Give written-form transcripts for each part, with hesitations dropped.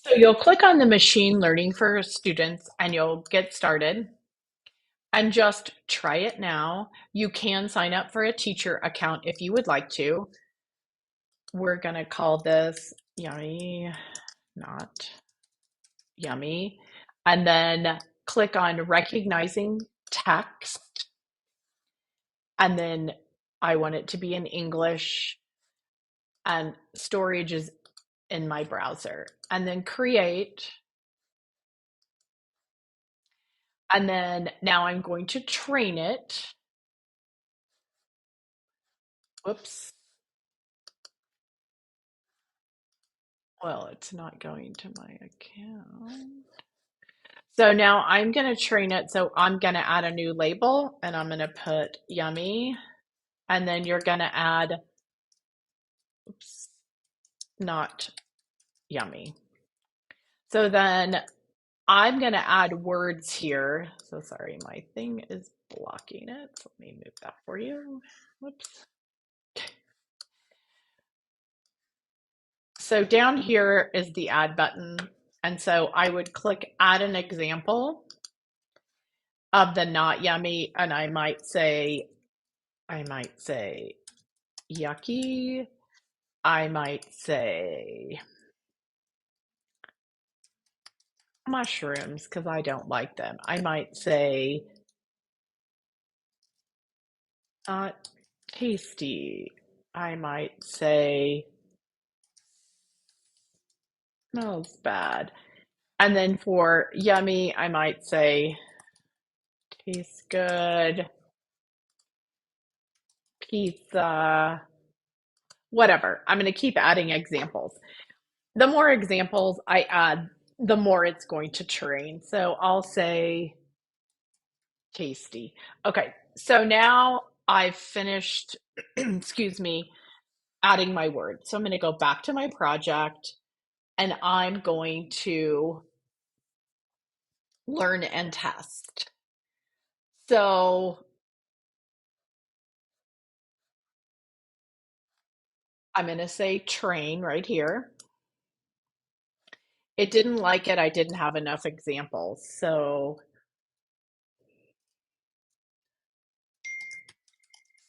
So you'll click on the machine learning for students and you'll get started and just try it now. You can sign up for a teacher account if you would like to. We're going to call this Yummy, not Yummy. And then click on recognizing text. And then I want it to be in English and storage is in my browser. And then create. And then now I'm going to train it. Whoops. Well, it's not going to my account. So now I'm going to train it. So I'm going to add a new label and I'm going to put yummy. And then you're going to add, oops, not yummy. So then I'm going to add words here. So sorry, my thing is blocking it. So let me move that for you. Whoops. So down here is the add button. And so I would click add an example of the not yummy, and I might say yucky. I might say mushrooms because I don't like them. I might say not tasty. I might say smells bad. And then for yummy, I might say tastes good, pizza, whatever. I'm going to keep adding examples. The more examples I add, the more it's going to train. So I'll say tasty. Okay, so now I've finished, excuse me, adding my word. So I'm going to go back to my project and I'm going to learn and test. So I'm going to say train right here. It didn't like it. I didn't have enough examples. So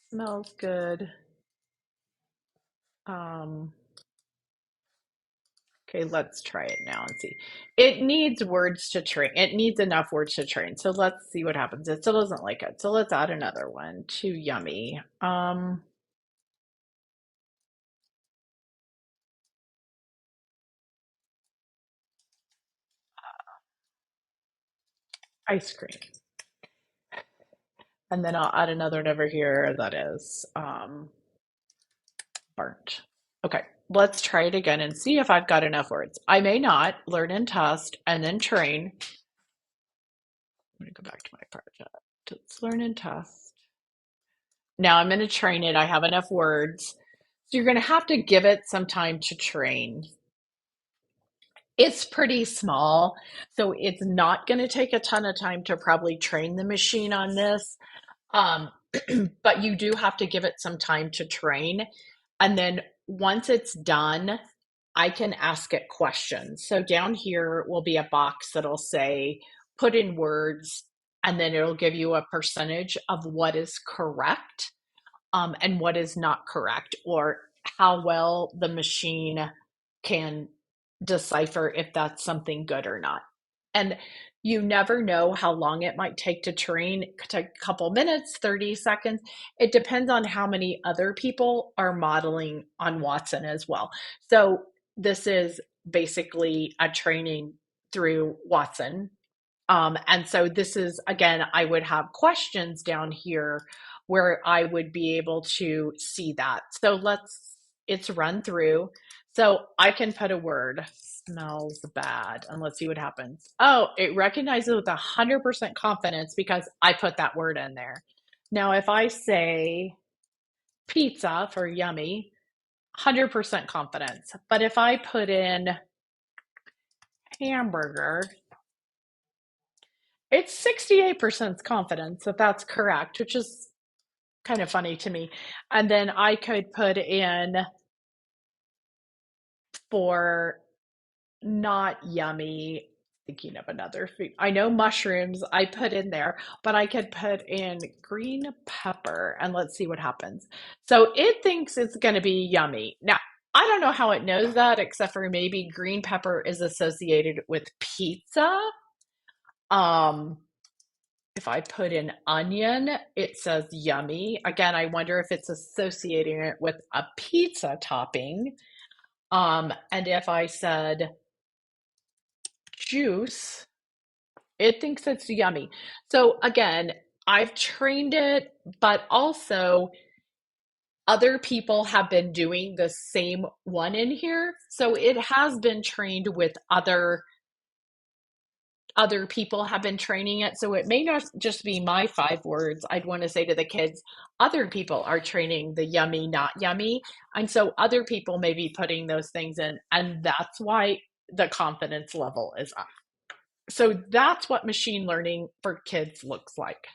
smells good. Um, Okay, let's try it now and see. It needs words to train. It needs enough words to train. So let's see what happens. It still doesn't like it. So let's add another one. Too yummy. Ice cream. And then I'll add another one over here that is burnt. Okay, let's try it again and see if I've got enough words. I may not learn and test and then train. I'm gonna go back to my project. Let's learn and test. Now I'm going to train it. I have enough words. So you're going to have to give it some time to train. It's pretty small, so it's not going to take a ton of time to probably train the machine on this. Um, but you do have to give it some time to train. And then once it's done, I can ask it questions. So down here will be a box that'll say, put in words, and then it'll give you a percentage of what is correct and what is not correct, or how well the machine can decipher if that's something good or not. And you never know how long it might take to train. It could take a couple minutes, 30 seconds. It depends on how many other people are modeling on Watson as well. So this is basically a training through Watson. And so this is, again, I would have questions down here where I would be able to see that. So it's run through. So I can put a word, smells bad, and let's see what happens. Oh, it recognizes with 100% confidence because I put that word in there. Now, if I say pizza for yummy, 100% confidence. But if I put in hamburger, it's 68% confidence that that's correct, which is kind of funny to me. And then I could put in for not yummy. Thinking of another food. I know mushrooms I put in there, but I could put in green pepper and let's see what happens. So it thinks it's going to be yummy. Now, I don't know how it knows that, except for maybe green pepper is associated with pizza. Um, if I put in onion, it says yummy. Again, I wonder if it's associating it with a pizza topping. And if I said juice, it thinks it's yummy. So again, I've trained it, but also other people have been doing the same one in here. So it has been trained with other people have been training it. So it may not just be my 5 words. I'd want to say to the kids, other people are training the yummy, not yummy. And so other people may be putting those things in. And that's why the confidence level is up. So that's what machine learning for kids looks like.